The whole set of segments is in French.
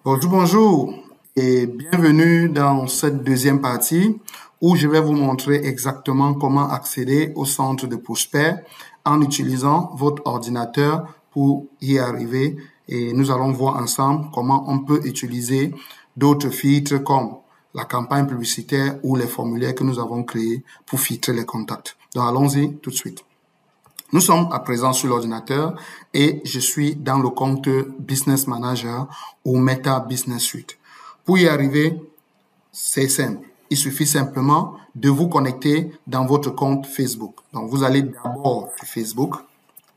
Bonjour, bonjour et bienvenue dans cette deuxième partie où je vais vous montrer exactement comment accéder au centre de prospects en utilisant votre ordinateur pour y arriver et nous allons voir ensemble comment on peut utiliser d'autres filtres comme la campagne publicitaire ou les formulaires que nous avons créés pour filtrer les contacts. Donc allons-y tout de suite. Nous sommes à présent sur l'ordinateur et je suis dans le compte Business Manager ou Meta Business Suite. Pour y arriver, c'est simple. Il suffit simplement de vous connecter dans votre compte Facebook. Donc, vous allez d'abord sur Facebook.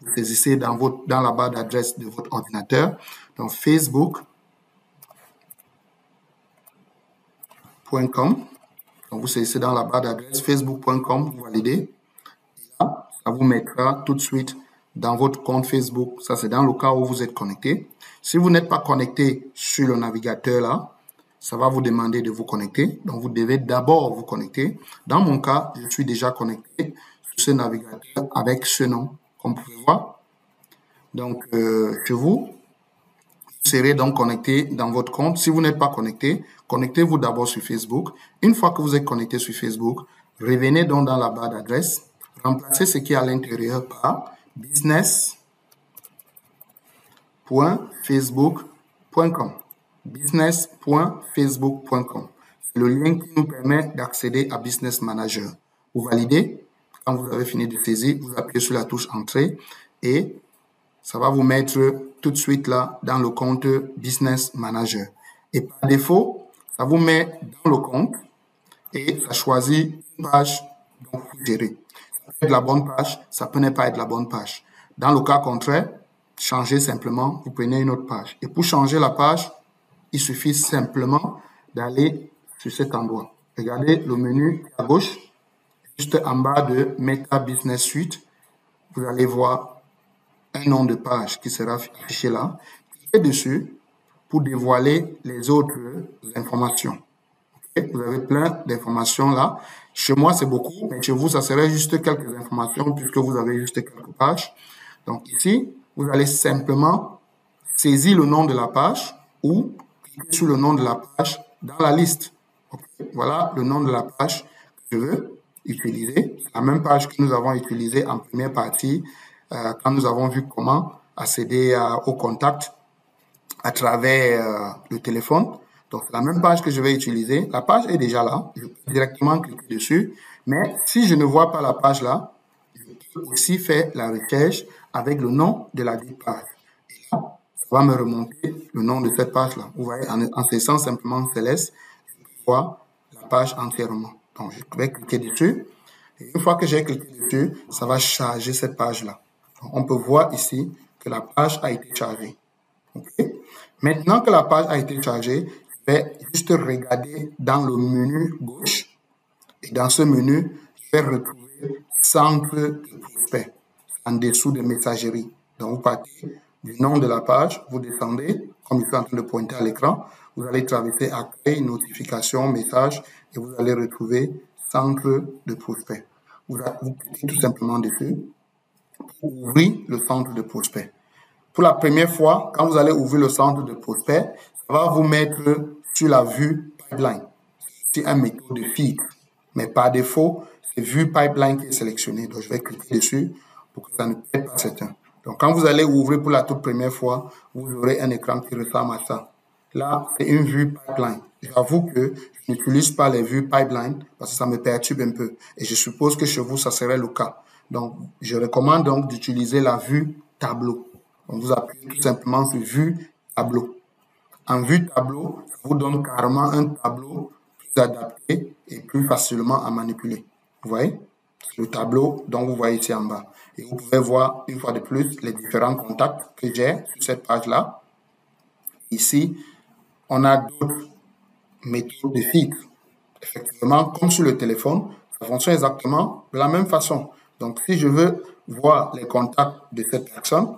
Vous saisissez dans la barre d'adresse de votre ordinateur. Donc, facebook.com. Donc, vous saisissez dans la barre d'adresse facebook.com, vous validez. Ça vous mettra tout de suite dans votre compte Facebook. Ça, c'est dans le cas où vous êtes connecté. Si vous n'êtes pas connecté sur le navigateur là, ça va vous demander de vous connecter. Donc, vous devez d'abord vous connecter. Dans mon cas, je suis déjà connecté sur ce navigateur avec ce nom, comme vous pouvez voir. Donc, chez vous serez donc connecté dans votre compte. Si vous n'êtes pas connecté, connectez-vous d'abord sur Facebook. Une fois que vous êtes connecté sur Facebook, revenez donc dans la barre d'adresse. Remplacez ce qui est à l'intérieur par business.facebook.com. business.facebook.com. C'est le lien qui nous permet d'accéder à Business Manager. Vous validez. Quand vous avez fini de saisir, vous appuyez sur la touche Entrée et ça va vous mettre tout de suite là dans le compte Business Manager. Et par défaut, ça vous met dans le compte et ça choisit une page dont vous gérez. Ça peut être la bonne page, ça peut ne pas être la bonne page. Dans le cas contraire, changez simplement, vous prenez une autre page. Et pour changer la page, il suffit simplement d'aller sur cet endroit. Regardez le menu à gauche, juste en bas de Meta Business Suite. Vous allez voir un nom de page qui sera affiché là. Cliquez dessus pour dévoiler les autres informations. Okay? Vous avez plein d'informations là. Chez moi, c'est beaucoup, mais chez vous, ça serait juste quelques informations puisque vous avez juste quelques pages. Donc ici, vous allez simplement saisir le nom de la page ou cliquer sur le nom de la page dans la liste. Okay? Voilà le nom de la page que je veux utiliser. La même page que nous avons utilisée en première partie quand nous avons vu comment accéder au contact à travers le téléphone. Donc, la même page que je vais utiliser, la page est déjà là. Je peux directement cliquer dessus. Mais si je ne vois pas la page là, je peux aussi faire la recherche avec le nom de la dite page. Et là, ça va me remonter le nom de cette page là. Vous voyez, en cessant simplement Céleste, je peux voir la page entièrement. Donc, je vais cliquer dessus. Et une fois que j'ai cliqué dessus, ça va charger cette page là. On peut voir ici que la page a été chargée. Okay? Maintenant que la page a été chargée, je vais juste regarder dans le menu gauche. Et dans ce menu, je vais retrouver Centre de prospect en dessous de messagerie. Donc, vous partez du nom de la page, vous descendez, comme je suis en train de pointer à l'écran, vous allez traverser Accueil, Notification, Message et vous allez retrouver Centre de prospect. Vous cliquez tout simplement dessus pour ouvrir le centre de prospect. Pour la première fois, quand vous allez ouvrir le centre de prospect, ça va vous mettre sur la vue pipeline. C'est un méthode de filtre, mais par défaut, c'est vue pipeline qui est sélectionnée. Donc, je vais cliquer dessus pour que ça ne perde pas certain. Donc, quand vous allez ouvrir pour la toute première fois, vous aurez un écran qui ressemble à ça. Là, c'est une vue pipeline. J'avoue que je n'utilise pas les vues pipeline parce que ça me perturbe un peu. Et je suppose que chez vous, ça serait le cas. Donc, je recommande donc d'utiliser la vue tableau. Donc, vous appuyez tout simplement sur vue tableau. En vue tableau, ça vous donne carrément un tableau plus adapté et plus facilement à manipuler. Vous voyez? Le tableau dont vous voyez ici en bas. Et vous pouvez voir une fois de plus les différents contacts que j'ai sur cette page-là. Ici, on a d'autres méthodes de filtre. Effectivement, comme sur le téléphone, ça fonctionne exactement de la même façon. Donc, si je veux voir les contacts de cette personne,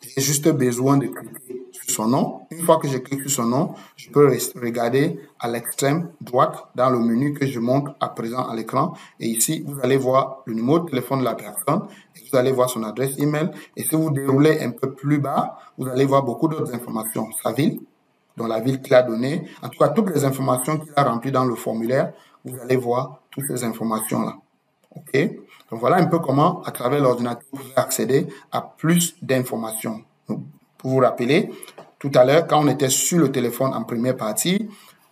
j'ai juste besoin de cliquer sur son nom. Une fois que je clique sur son nom, je peux regarder à l'extrême droite dans le menu que je montre à présent à l'écran. Et ici, vous allez voir le numéro de téléphone de la personne. Et vous allez voir son adresse email. Et si vous déroulez un peu plus bas, vous allez voir beaucoup d'autres informations. Sa ville, dans la ville qu'il a donnée. En tout cas, toutes les informations qu'il a remplies dans le formulaire, vous allez voir toutes ces informations-là. OK? Donc, voilà un peu comment, à travers l'ordinateur, vous pouvez accéder à plus d'informations. Pour vous rappeler, tout à l'heure, quand on était sur le téléphone en première partie,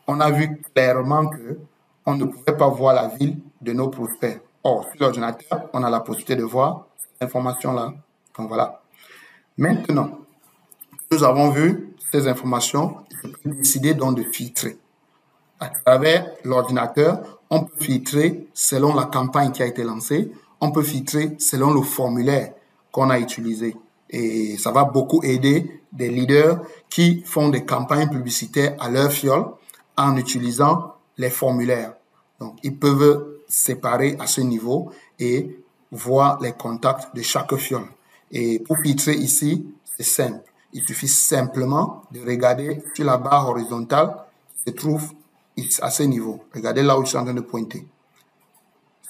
on a vu clairement que on ne pouvait pas voir la ville de nos prospects. Or, sur l'ordinateur, on a la possibilité de voir cette information-là. Donc, voilà. Maintenant, nous avons vu ces informations, je peux décider donc de filtrer. À travers l'ordinateur, on peut filtrer selon la campagne qui a été lancée, on peut filtrer selon le formulaire qu'on a utilisé. Et ça va beaucoup aider des leaders qui font des campagnes publicitaires à leur fiole en utilisant les formulaires. Donc, ils peuvent séparer à ce niveau et voir les contacts de chaque fiole. Et pour filtrer ici, c'est simple. Il suffit simplement de regarder sur la barre horizontale qui se trouve à ce niveau. Regardez là où je suis en train de pointer.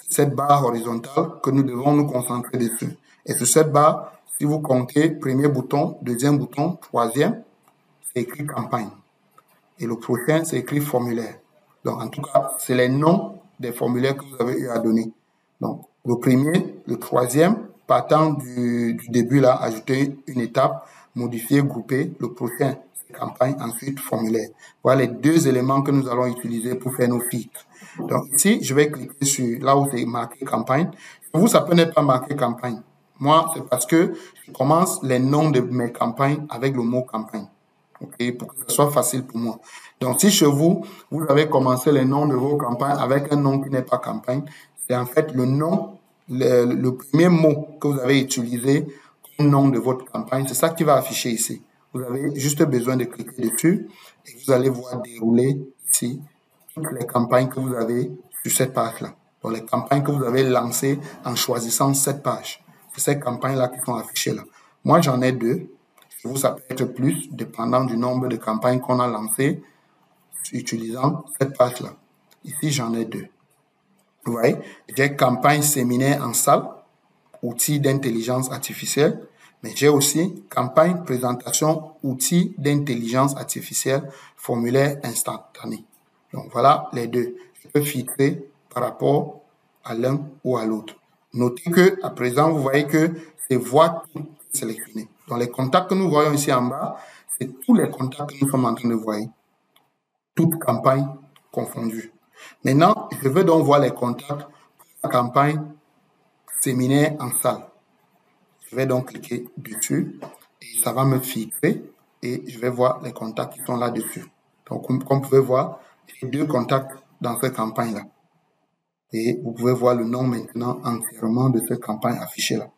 Cette barre horizontale que nous devons nous concentrer dessus. Et sur cette barre, si vous comptez premier bouton, deuxième bouton, troisième, c'est écrit campagne. Et le prochain, c'est écrit formulaire. Donc, en tout cas, c'est les noms des formulaires que vous avez eu à donner. Donc, le premier, le troisième, partant du début là, ajouter une étape, modifier, grouper. Le prochain, c'est campagne, ensuite formulaire. Voilà les deux éléments que nous allons utiliser pour faire nos filtres. Donc, ici, je vais cliquer sur là où c'est marqué campagne. Pour vous, ça peut n'être pas marqué campagne. Moi, c'est parce que je commence les noms de mes campagnes avec le mot campagne. Okay, pour que ce soit facile pour moi. Donc, si chez vous, vous avez commencé les noms de vos campagnes avec un nom qui n'est pas campagne, c'est en fait le nom, le premier mot que vous avez utilisé comme nom de votre campagne, c'est ça qui va afficher ici. Vous avez juste besoin de cliquer dessus et vous allez voir dérouler ici toutes les campagnes que vous avez sur cette page-là. Donc, les campagnes que vous avez lancées en choisissant cette page. C'est ces campagnes-là qui sont affichées là. Moi, j'en ai deux. Vous, ça peut être plus, dépendant du nombre de campagnes qu'on a lancées utilisant cette page-là. Ici, j'en ai deux. Vous voyez, j'ai campagne séminaire en salle, outils d'intelligence artificielle, mais j'ai aussi campagne présentation, outils d'intelligence artificielle, formulaire instantané. Donc, voilà les deux. Je peux filtrer par rapport à l'un ou à l'autre. Notez que, à présent, vous voyez que c'est voix sélectionnées. Donc, les contacts que nous voyons ici en bas, c'est tous les contacts que nous sommes en train de voir. Toutes campagnes confondues. Maintenant, je veux donc voir les contacts pour la campagne séminaire en salle. Je vais donc cliquer dessus et ça va me filtrer et je vais voir les contacts qui sont là-dessus. Donc, comme vous pouvez voir, j'ai deux contacts dans cette campagne-là. Et vous pouvez voir le nom maintenant entièrement de cette campagne affichée là.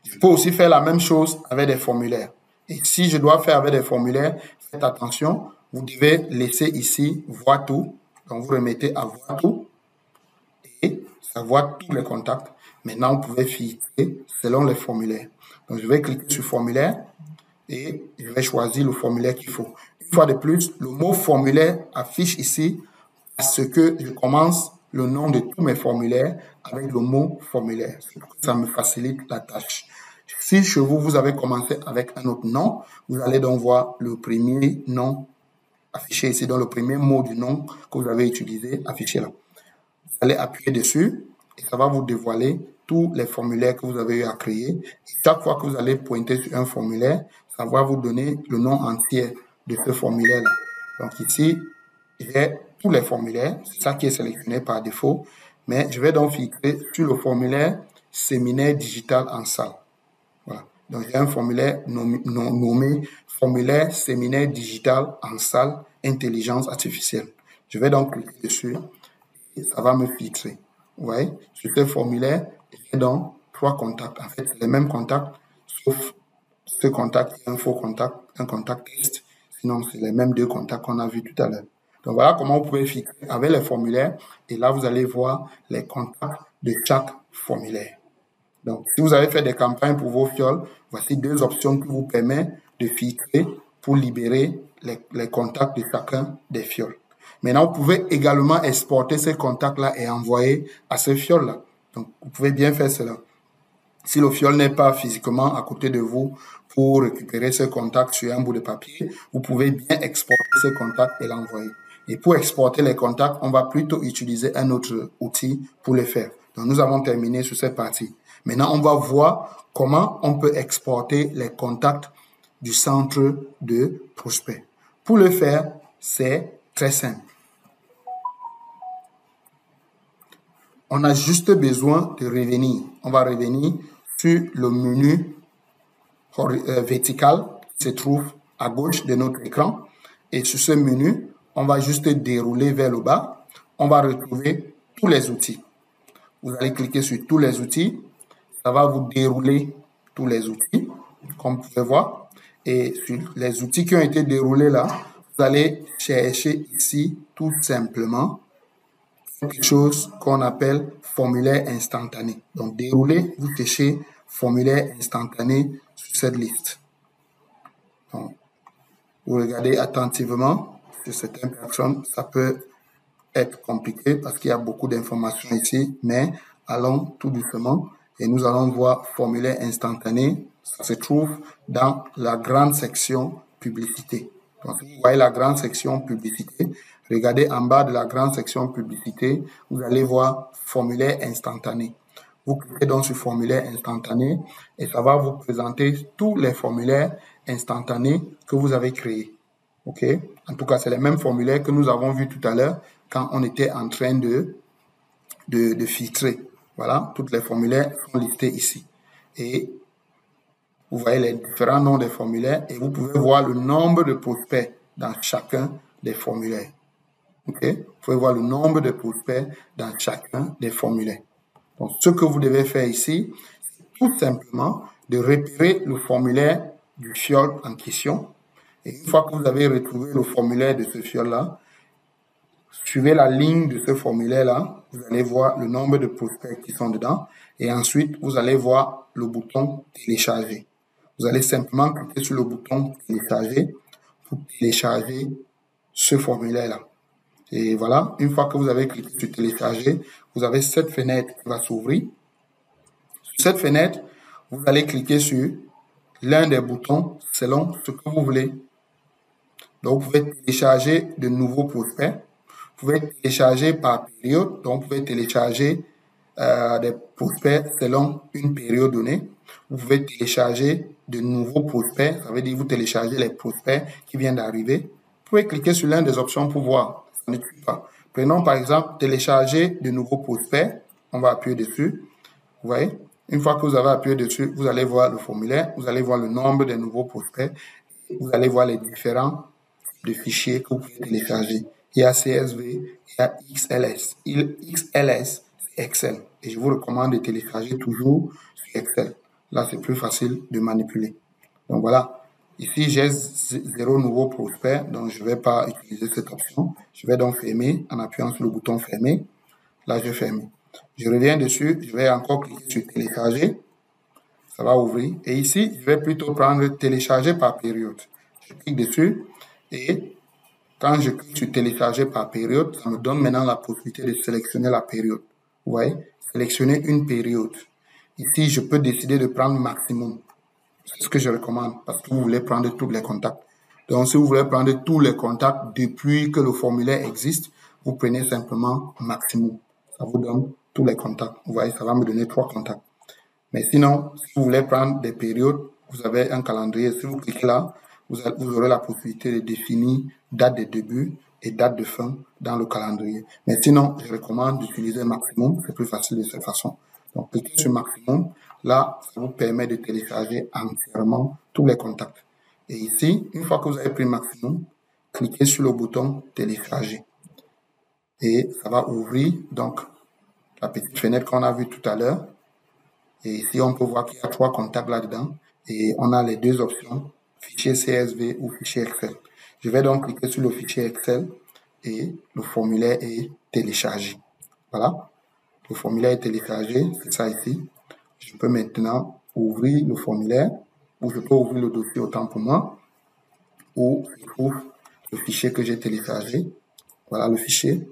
Je peux aussi faire la même chose avec des formulaires. Et si je dois faire avec des formulaires, faites attention, vous devez laisser ici voir tout. Donc, vous remettez à voir tout et ça voit tous les contacts. Maintenant, vous pouvez filtrer selon les formulaires. Donc, je vais cliquer sur formulaire et je vais choisir le formulaire qu'il faut. Une fois de plus, le mot formulaire affiche ici parce que je commence le nom de tous mes formulaires avec le mot formulaire. Ça me facilite la tâche. Si chez vous, vous avez commencé avec un autre nom, vous allez donc voir le premier nom affiché ici, dans le premier mot du nom que vous avez utilisé affiché là. Vous allez appuyer dessus et ça va vous dévoiler tous les formulaires que vous avez eu à créer. Et chaque fois que vous allez pointer sur un formulaire, ça va vous donner le nom entier de ce formulaire-là. Donc ici, j'ai tous les formulaires, c'est ça qui est sélectionné par défaut, mais je vais donc filtrer sur le formulaire séminaire digital en salle. Voilà. Donc j'ai un formulaire nommé formulaire séminaire digital en salle intelligence artificielle. Je vais donc cliquer dessus et ça va me filtrer. Vous voyez, sur ce formulaire, j'ai donc 3 contacts. En fait, c'est les mêmes contacts, sauf ce contact, un faux contact, un contact test. Sinon, c'est les mêmes 2 contacts qu'on a vus tout à l'heure. Donc, voilà comment vous pouvez filtrer avec les formulaires. Et là, vous allez voir les contacts de chaque formulaire. Donc, si vous avez fait des campagnes pour vos fioles, voici 2 options qui vous permettent de filtrer pour libérer les contacts de chacun des fioles. Maintenant, vous pouvez également exporter ces contacts-là et envoyer à ces fioles-là. Donc, vous pouvez bien faire cela. Si le fiole n'est pas physiquement à côté de vous, vous pour récupérer ce contact sur un bout de papier, vous pouvez bien exporter ce contact et l'envoyer. Et pour exporter les contacts, on va plutôt utiliser un autre outil pour le faire. Donc, nous avons terminé sur cette partie. Maintenant, on va voir comment on peut exporter les contacts du centre de prospect. Pour le faire, c'est très simple. On a juste besoin de revenir. On va revenir sur le menu vertical qui se trouve à gauche de notre écran. Et sur ce menu, on va juste dérouler vers le bas. On va retrouver tous les outils. Vous allez cliquer sur tous les outils. Ça va vous dérouler tous les outils, comme vous pouvez voir. Et sur les outils qui ont été déroulés là, vous allez chercher ici tout simplement quelque chose qu'on appelle formulaire instantané. Donc, dérouler, vous cherchez formulaire instantané sur cette liste. Donc, vous regardez attentivement. Sur certaines personnes, ça peut être compliqué parce qu'il y a beaucoup d'informations ici, mais allons tout doucement et nous allons voir formulaire instantané. Ça se trouve dans la grande section publicité. Donc, vous voyez la grande section publicité. Regardez en bas de la grande section publicité, vous allez voir formulaire instantané. Vous cliquez donc sur formulaire instantané et ça va vous présenter tous les formulaires instantanés que vous avez créés. OK? En tout cas, c'est les mêmes formulaires que nous avons vus tout à l'heure quand on était en train de filtrer. Voilà, tous les formulaires sont listés ici. Et vous voyez les différents noms des formulaires et vous pouvez voir le nombre de prospects dans chacun des formulaires. OK? Vous pouvez voir le nombre de prospects dans chacun des formulaires. Donc, ce que vous devez faire ici, c'est tout simplement de repérer le formulaire du fiole en question. Et une fois que vous avez retrouvé le formulaire de ce fiole-là, suivez la ligne de ce formulaire-là, vous allez voir le nombre de prospects qui sont dedans. Et ensuite, vous allez voir le bouton télécharger. Vous allez simplement cliquer sur le bouton télécharger pour télécharger ce formulaire-là. Et voilà, une fois que vous avez cliqué sur télécharger, vous avez cette fenêtre qui va s'ouvrir. Sur cette fenêtre, vous allez cliquer sur l'un des boutons selon ce que vous voulez. Donc, vous pouvez télécharger de nouveaux prospects. Vous pouvez télécharger par période. Donc, vous pouvez télécharger des prospects selon une période donnée. Vous pouvez télécharger de nouveaux prospects. Ça veut dire que vous téléchargez les prospects qui viennent d'arriver. Vous pouvez cliquer sur l'une des options pour voir. Ça ne tue pas. Prenons par exemple télécharger de nouveaux prospects. On va appuyer dessus. Vous voyez? Une fois que vous avez appuyé dessus, vous allez voir le formulaire. Vous allez voir le nombre de nouveaux prospects. Vous allez voir les différents de fichiers que vous pouvez télécharger. Il y a CSV, il y a XLS. XLS, c'est Excel. Et je vous recommande de télécharger toujours sur Excel. Là, c'est plus facile de manipuler. Donc voilà. Ici, j'ai 0 nouveau prospect, donc je ne vais pas utiliser cette option. Je vais donc fermer en appuyant sur le bouton fermer. Là, je ferme. Je reviens dessus, je vais encore cliquer sur télécharger. Ça va ouvrir. Et ici, je vais plutôt prendre télécharger par période. Je clique dessus et quand je clique sur télécharger par période, ça me donne maintenant la possibilité de sélectionner la période. Vous voyez, sélectionner une période. Ici, je peux décider de prendre maximum. C'est ce que je recommande parce que vous voulez prendre tous les contacts. Donc, si vous voulez prendre tous les contacts depuis que le formulaire existe, vous prenez simplement maximum. Ça vous donne tous les contacts. Vous voyez, ça va me donner 3 contacts. Mais sinon, si vous voulez prendre des périodes, vous avez un calendrier. Si vous cliquez là, vous aurez la possibilité de définir date de début et date de fin dans le calendrier. Mais sinon, je recommande d'utiliser maximum. C'est plus facile de cette façon. Donc, cliquez sur maximum. Là, ça vous permet de télécharger entièrement tous les contacts. Et ici, une fois que vous avez pris maximum, cliquez sur le bouton télécharger. Et ça va ouvrir donc la petite fenêtre qu'on a vue tout à l'heure. Et ici, on peut voir qu'il y a 3 contacts là-dedans. Et on a les 2 options, fichier CSV ou fichier Excel. Je vais donc cliquer sur le fichier Excel et le formulaire est téléchargé. Voilà. Le formulaire est téléchargé, c'est ça ici. Je peux maintenant ouvrir le formulaire ou je peux ouvrir le dossier autant pour moi où je trouve le fichier que j'ai téléchargé. Voilà le fichier.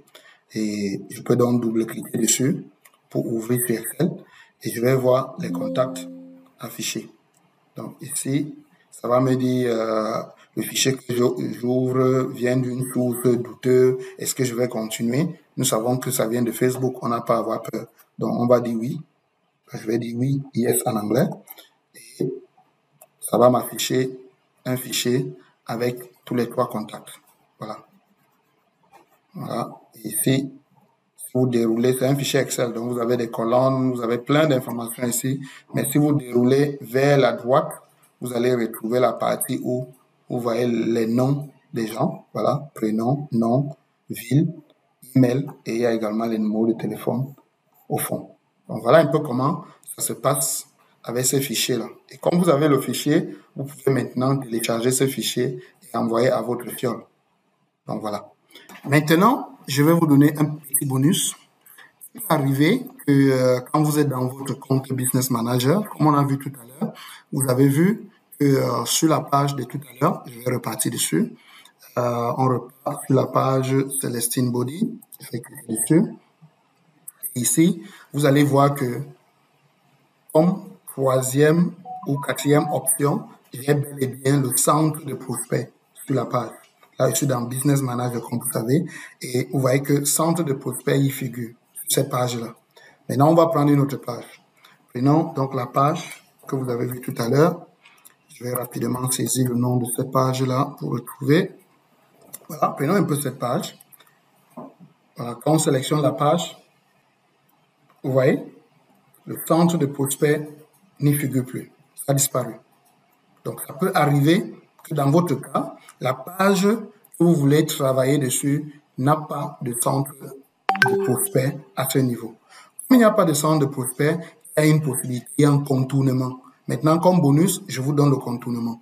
Et je peux donc double-cliquer dessus pour ouvrir sur Excel. Et je vais voir les contacts affichés. Donc ici, Ça va me dire le fichier que j'ouvre vient d'une source douteuse. Est-ce que je vais continuer? Nous savons que ça vient de Facebook. On n'a pas à avoir peur. Donc, on va dire oui. Je vais dire oui, yes en anglais. Et ça va m'afficher un fichier avec tous les 3 contacts. Voilà. Voilà. Et ici, si vous déroulez, c'est un fichier Excel. Donc, vous avez des colonnes, vous avez plein d'informations ici. Mais si vous déroulez vers la droite, vous allez retrouver la partie où vous voyez les noms des gens. Voilà. Prénom, nom, ville, email. Et il y a également les numéros de téléphone au fond. Donc, voilà un peu comment ça se passe avec ces fichiers-là. Et comme vous avez le fichier, vous pouvez maintenant télécharger ce fichier et envoyer à votre fiole. Donc, voilà. Maintenant, je vais vous donner un petit bonus. Il est arrivé que quand vous êtes dans votre compte Business Manager, comme on a vu tout à l'heure, vous avez vu que sur la page de tout à l'heure, je vais repartir dessus, on repart sur la page Celestine Body, je vais cliquer dessus. Ici, vous allez voir que comme 3e ou 4e option, j'ai bel et bien le centre de prospect sur la page. Là, je suis dans Business Manager, comme vous savez, et vous voyez que centre de prospect y figure sur cette page-là. Maintenant, on va prendre une autre page. Prenons donc la page que vous avez vue tout à l'heure. Je vais rapidement saisir le nom de cette page-là pour retrouver. Voilà, prenons un peu cette page. Voilà, quand on sélectionne la page, vous voyez, le centre de prospect n'y figure plus. Ça a disparu. Donc, ça peut arriver que dans votre cas, la page que vous voulez travailler dessus n'a pas de centre de prospect à ce niveau. Comme il n'y a pas de centre de prospect, il y a une possibilité, il y a un contournement. Maintenant, comme bonus, je vous donne le contournement.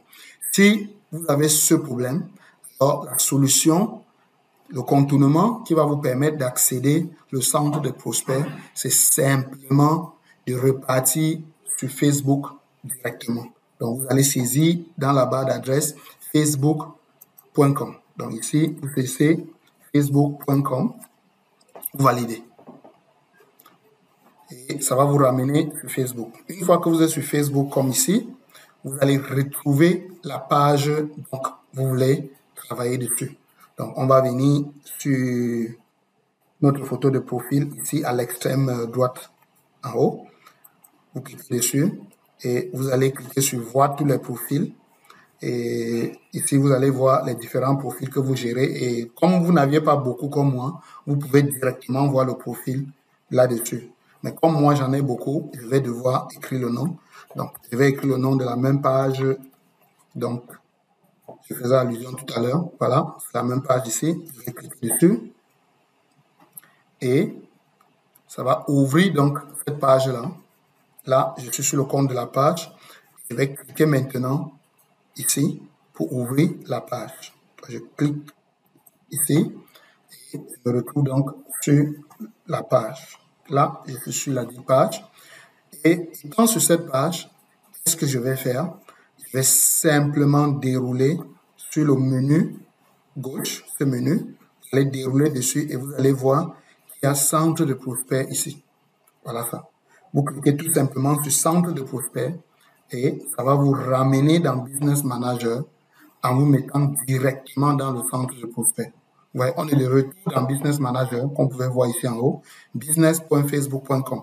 Si vous avez ce problème, alors la solution, le contournement qui va vous permettre d'accéder au centre de prospect, c'est simplement de repartir sur Facebook directement. Donc, vous allez saisir dans la barre d'adresse facebook.com. Donc, ici, vous laissez facebook.com, vous validez. Et ça va vous ramener sur Facebook. Une fois que vous êtes sur Facebook comme ici, vous allez retrouver la page donc vous voulez travailler dessus. Donc, on va venir sur notre photo de profil ici à l'extrême droite en haut. Vous cliquez dessus et vous allez cliquer sur voir tous les profils. Et ici, vous allez voir les différents profils que vous gérez. Et comme vous n'aviez pas beaucoup comme moi, vous pouvez directement voir le profil là-dessus. Mais comme moi, j'en ai beaucoup, je vais devoir écrire le nom. Donc, je vais écrire le nom de la même page. Donc, je faisais allusion tout à l'heure. Voilà, c'est la même page ici. Je vais cliquer dessus. Et ça va ouvrir donc cette page-là. Là, je suis sur le compte de la page. Je vais cliquer maintenant ici pour ouvrir la page. Je clique ici et je me retrouve donc sur la page. Là, je suis sur la page. Et étant sur cette page, qu'est-ce que je vais faire? Je vais simplement dérouler sur le menu gauche, ce menu. Vous allez dérouler dessus et vous allez voir qu'il y a centre de prospect ici. Voilà ça. Vous cliquez tout simplement sur centre de prospect et ça va vous ramener dans Business Manager en vous mettant directement dans le centre de prospect. Vous voyez, on est de retour dans Business Manager, qu'on pouvait voir ici en haut, business.facebook.com.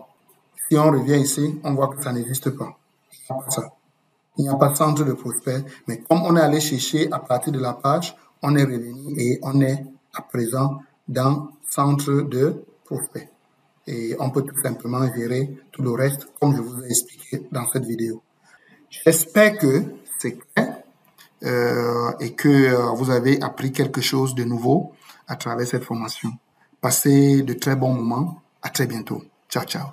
Si on revient ici, on voit que ça n'existe pas. Il n'y a pas ça. Il n'y a pas de centre de prospect, mais comme on est allé chercher à partir de la page, on est revenu et on est à présent dans centre de prospect. Et on peut tout simplement gérer tout le reste comme je vous ai expliqué dans cette vidéo. J'espère que c'est clair et que vous avez appris quelque chose de nouveau à travers cette formation. Passez de très bons moments. À très bientôt. Ciao, ciao.